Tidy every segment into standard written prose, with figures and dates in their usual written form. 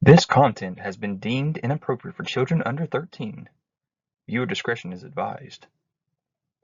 This content has been deemed inappropriate for children under 13. Viewer discretion is advised.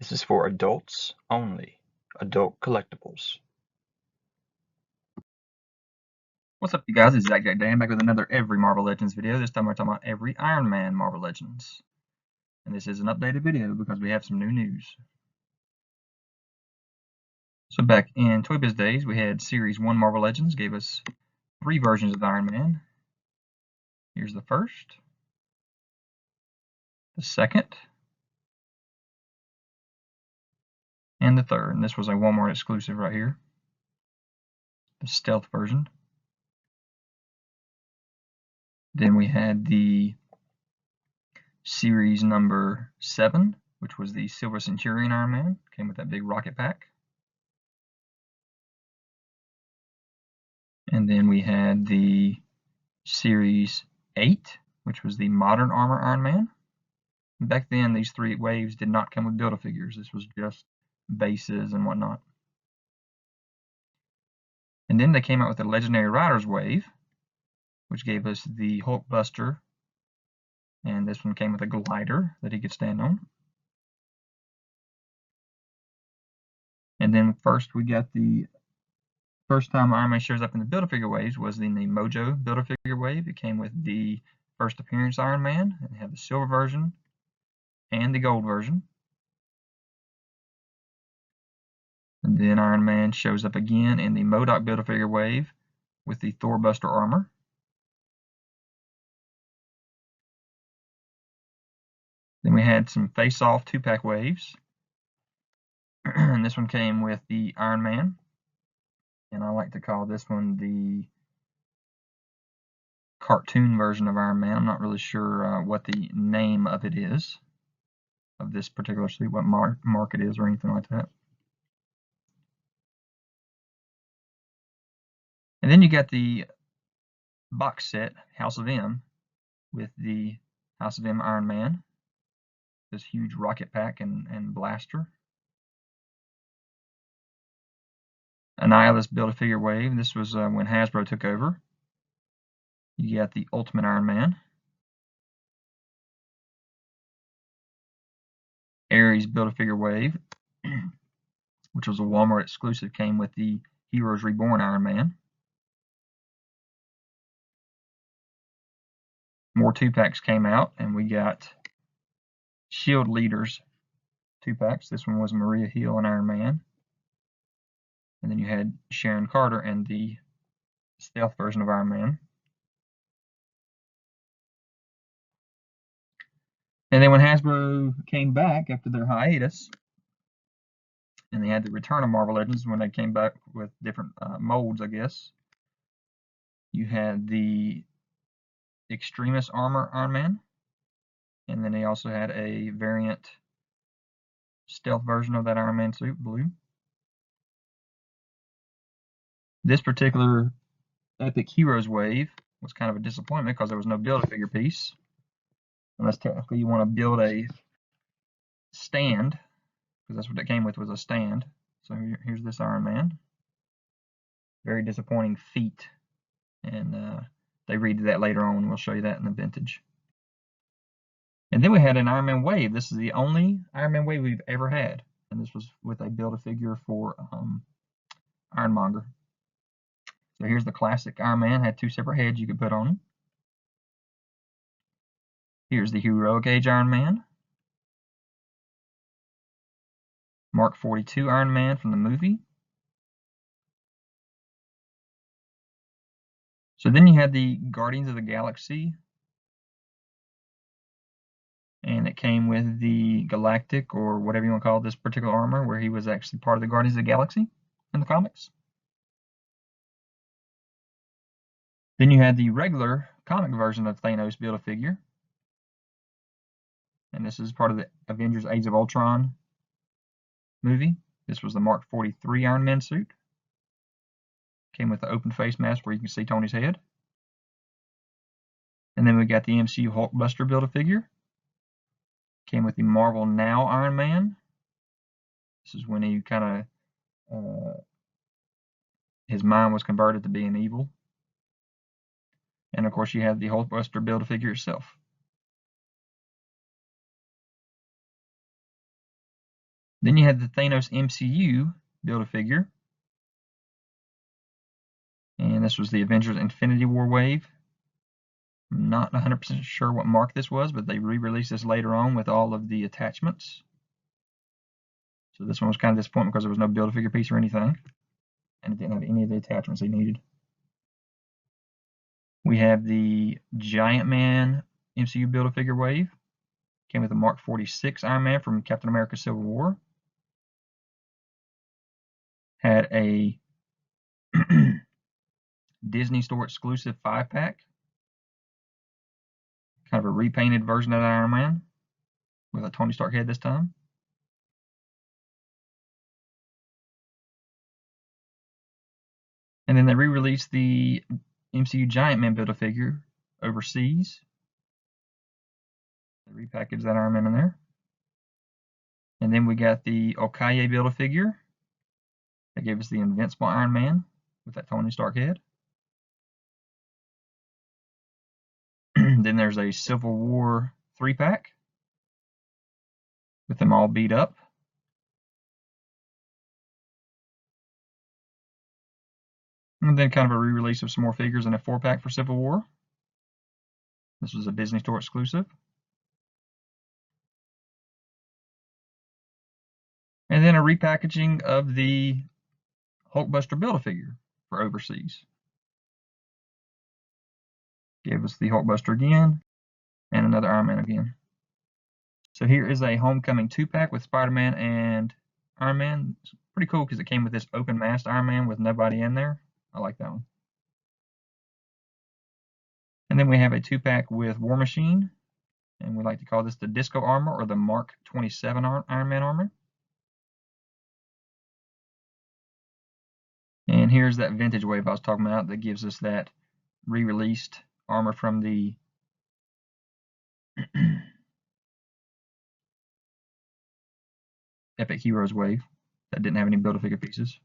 This is for adults only. Adult collectibles. What's up, you guys? It's ZacJacDan back with another Every Marvel Legends video. This time we're talking about every Iron Man Marvel Legends. And this is an updated video because we have some new news. So back in Toybiz days, we had Series 1 Marvel Legends, gave us 3 versions of Iron Man. Here's the first, the second, and the third. And this was a Walmart exclusive right here, the stealth version. Then we had the series number 7, which was the Silver Centurion Iron Man. Came with that big rocket pack. And then we had the series 8, which was the Modern Armor Iron Man. Back then, these 3 waves did not come with Build-A-Figures. This was just bases and whatnot. And then they came out with the Legendary Riders wave, which gave us the Hulkbuster. And this one came with a glider that he could stand on. And then first we got the first time Iron Man shows up in the Build-A-Figure waves was in the Mojo Build-A-Figure wave. It came with the first appearance Iron Man, and it had the silver version and the gold version. And then Iron Man shows up again in the MODOK Build-A-Figure wave with the Thor Buster armor. Then we had some face-off 2-pack waves. And this one came with the Iron Man. And I like to call this one the cartoon version of Iron Man. I'm not really sure what the name of it is, of this particular suit, what mark it is or anything like that. And then you got the box set, House of M, with the House of M Iron Man, this huge rocket pack and blaster. Annihilus Build-A-Figure wave. This was when Hasbro took over. You got the Ultimate Iron Man. Ares Build-A-Figure wave, which was a Walmart exclusive, came with the Heroes Reborn Iron Man. More 2-packs came out, and we got Shield Leaders 2-packs. This one was Maria Hill and Iron Man. And then you had Sharon Carter and the stealth version of Iron Man. And then when Hasbro came back after their hiatus, and they had the return of Marvel Legends when they came back with different molds, I guess, you had the Extremis Armor Iron Man, and then they also had a variant stealth version of that Iron Man suit, blue. This particular Epic Heroes wave was kind of a disappointment because there was no Build-A-Figure piece. Unless technically you want to build a stand, because that's what it came with, was a stand. So here's this Iron Man. Very disappointing feet. And they redid that later on. We'll show you that in the vintage. And then we had an Iron Man wave. This is the only Iron Man wave we've ever had. And this was with a Build-A-Figure for Ironmonger. So here's the classic Iron Man. Had 2 separate heads you could put on him. Here's the Heroic Age Iron Man. Mark 42 Iron Man from the movie. So then you had the Guardians of the Galaxy. And it came with the Galactic, or whatever you want to call this particular armor, where he was actually part of the Guardians of the Galaxy in the comics. Then you had the regular comic version of Thanos Build-A-Figure. And this is part of the Avengers Age of Ultron movie. This was the Mark 43 Iron Man suit. Came with the open face mask where you can see Tony's head. And then we got the MCU Hulkbuster Build-A-Figure. Came with the Marvel Now Iron Man. This is when he kind of, his mind was converted to being evil. And of course, you have the Hulkbuster Build-A-Figure itself. Then you have the Thanos MCU Build-A-Figure. And this was the Avengers Infinity War wave. I'm not 100% sure what mark this was, but they re-released this later on with all of the attachments. So this one was kind of disappointing because there was no Build-A-Figure piece or anything. And it didn't have any of the attachments they needed. We have the Giant Man MCU Build-A-Figure wave. Came with a Mark 46 Iron Man from Captain America Civil War. Had a Disney Store exclusive 5-pack. Kind of a repainted version of that Iron Man with a Tony Stark head this time. And then they re-released the MCU Giant Man Build-A-Figure overseas. They repackaged that Iron Man in there. And then we got the Okaye Build-A-Figure. That gave us the Invincible Iron Man with that Tony Stark head. Then there's a Civil War 3-pack with them all beat up. And then kind of a re-release of some more figures in a 4-pack for Civil War. This was a Disney Store exclusive. And then a repackaging of the Hulkbuster Build-A-Figure for overseas. Gave us the Hulkbuster again, and another Iron Man again. So here is a Homecoming 2-pack with Spider-Man and Iron Man. It's pretty cool because it came with this open masked Iron Man with nobody in there. I like that one. And then we have a 2-pack with War Machine, and we like to call this the Disco Armor or the Mark 27 Iron Man armor. And here's that vintage wave I was talking about that gives us that re-released armor from the Epic Heroes wave that didn't have any Build-A-Figure pieces.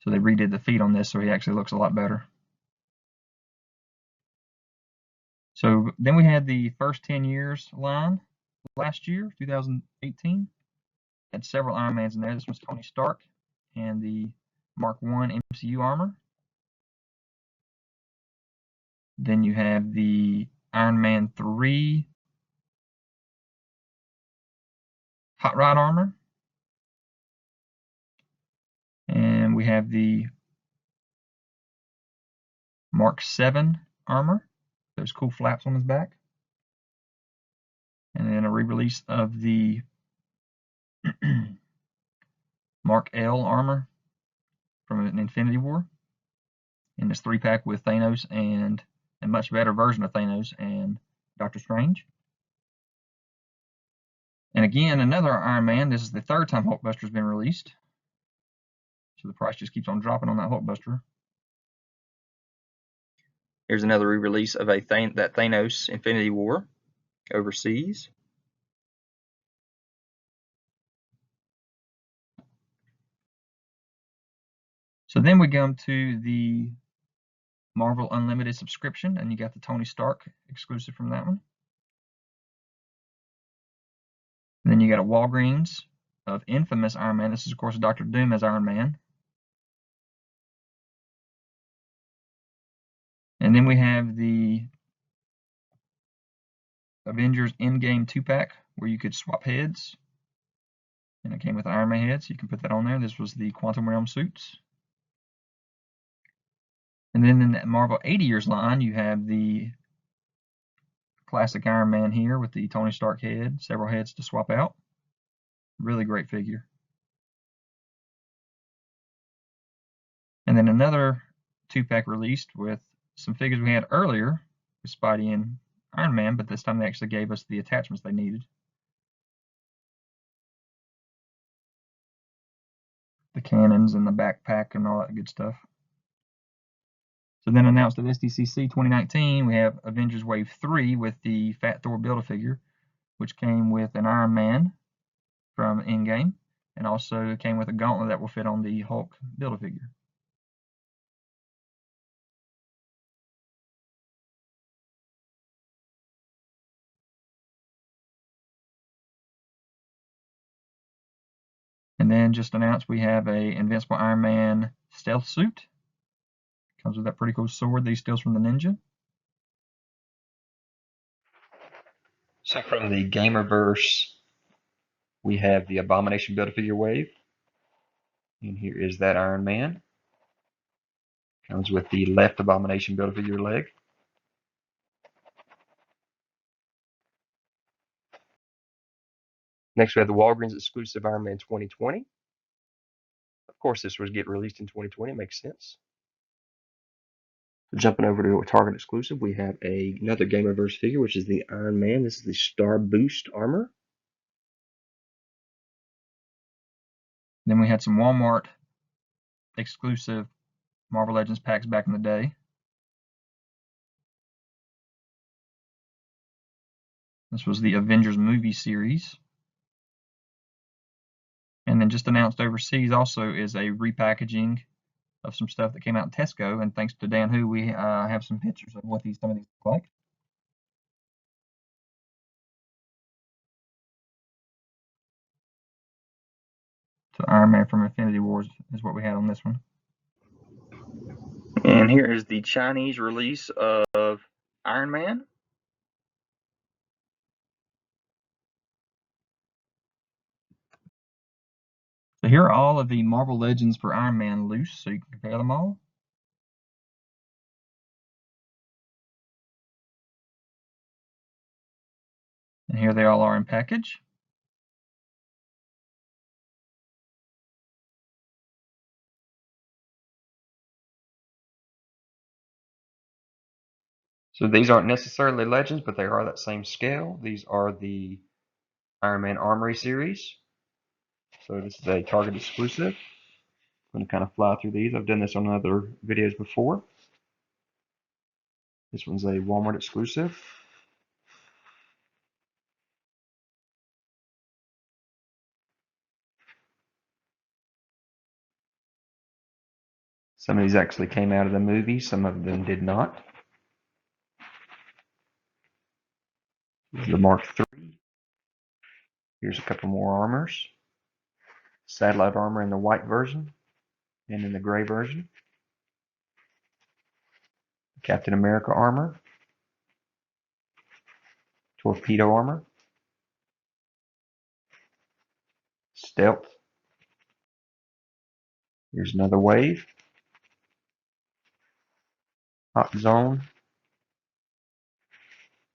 So they redid the feet on this so he actually looks a lot better. So then we had the first 10 years line last year, 2018. Had several Iron Mans in there. This was Tony Stark and the Mark I MCU armor. Then you have the Iron Man 3 Hot Rod armor. And we have the Mark 7 armor. Those cool flaps on his back. And then a re-release of the Mark L armor from an Infinity War in this 3-pack with Thanos and a much better version of Thanos and Doctor Strange. And again, another Iron Man. This is the 3rd time Hulkbuster's been released. So the price just keeps on dropping on that Hulkbuster. Here's another re-release of that Thanos Infinity War overseas. So then we come to the Marvel Unlimited subscription, and you got the Tony Stark exclusive from that one. And then you got a Walgreens of Infamous Iron Man. This is, of course, Dr. Doom as Iron Man. And then we have the Avengers Endgame 2-pack where you could swap heads. And it came with Iron Man heads, so you can put that on there. This was the Quantum Realm suits. And then in that Marvel 80 Years line, you have the classic Iron Man here with the Tony Stark head, several heads to swap out. Really great figure. And then another 2-pack released with some figures we had earlier with Spidey and Iron Man, but this time they actually gave us the attachments they needed. The cannons and the backpack and all that good stuff. So then announced at SDCC 2019, we have Avengers Wave 3 with the Fat Thor Build-A-Figure, which came with an Iron Man from Endgame, and also came with a gauntlet that will fit on the Hulk Build-A-Figure. And then just announced we have a Invincible Iron Man stealth suit. Comes with that pretty cool sword that he steals from the ninja. So from the Gamerverse, we have the Abomination Build-A-Figure wave. And here is that Iron Man. Comes with the left Abomination Build-A-Figure leg. Next we have the Walgreens exclusive Iron Man 2020. Of course, this was get released in 2020. It makes sense. So jumping over to a Target exclusive, we have another Gamerverse figure, which is the Iron Man. This is the Star Boost armor. Then we had some Walmart exclusive Marvel Legends packs back in the day. This was the Avengers movie series. And then just announced overseas also is a repackaging of some stuff that came out in Tesco. And thanks to Dan Hu, we have some pictures of what some of these look like. So Iron Man from Infinity Wars is what we had on this one. And here is the Chinese release of Iron Man. So here are all of the Marvel Legends for Iron Man loose, so you can compare them all. And here they all are in package. So these aren't necessarily Legends, but they are that same scale. These are the Iron Man Armory series. So this is a Target exclusive. I'm going to kind of fly through these. I've done this on other videos before. This one's a Walmart exclusive. Some of these actually came out of the movie. Some of them did not. This is the Mark III. Here's a couple more armors. Satellite armor in the white version and in the gray version. Captain America armor. Torpedo armor. Stealth. Here's another wave. Hot Zone.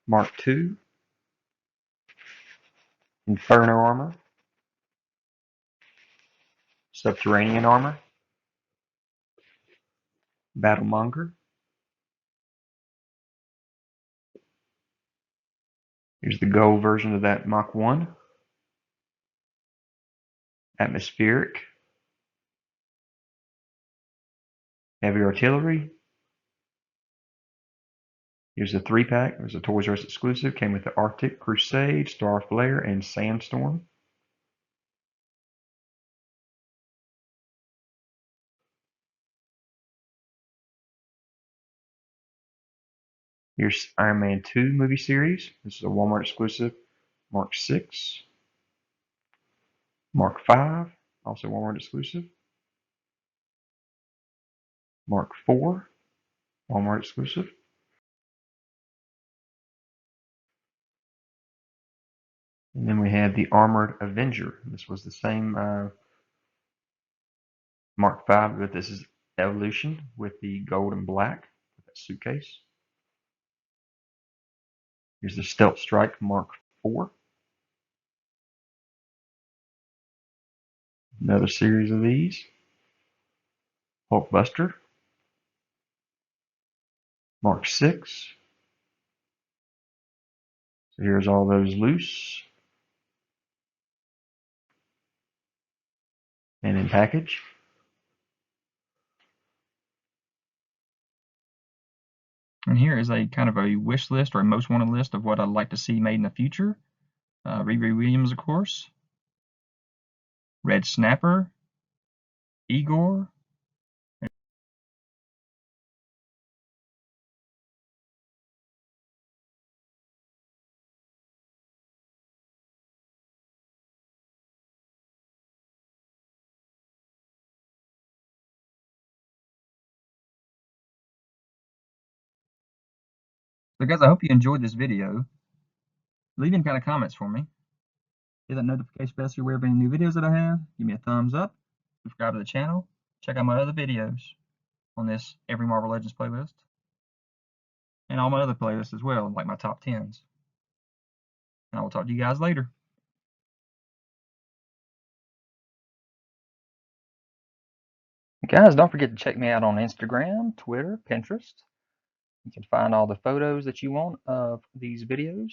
Mark II. Inferno armor. Subterranean armor. Battlemonger. Here's the gold version of that Mach 1. Atmospheric. Heavy artillery. Here's a 3-pack. It was a Toys R Us exclusive. Came with the Arctic, Crusade, Star Flare, and Sandstorm. Here's Iron Man 2 movie series. This is a Walmart exclusive. Mark 6. Mark 5. Also Walmart exclusive. Mark 4. Walmart exclusive. And then we had the Armored Avenger. This was the same Mark 5, but this is Evolution with the gold and black with that suitcase. Here's the Stealth Strike Mark 4. Another series of these. Hulkbuster. Mark 6. So here's all those loose and in package. And here is a kind of a wish list or a most wanted list of what I'd like to see made in the future. Riri Williams, of course. Red Snapper. Igor. So guys, I hope you enjoyed this video. Leave any kind of comments for me. Hit that notification bell so you're aware of any new videos that I have. Give me a thumbs up. Subscribe to the channel. Check out my other videos on this Every Marvel Legends playlist. And all my other playlists as well, like my top 10s. And I will talk to you guys later. Guys, don't forget to check me out on Instagram, Twitter, Pinterest. You can find all the photos that you want of these videos.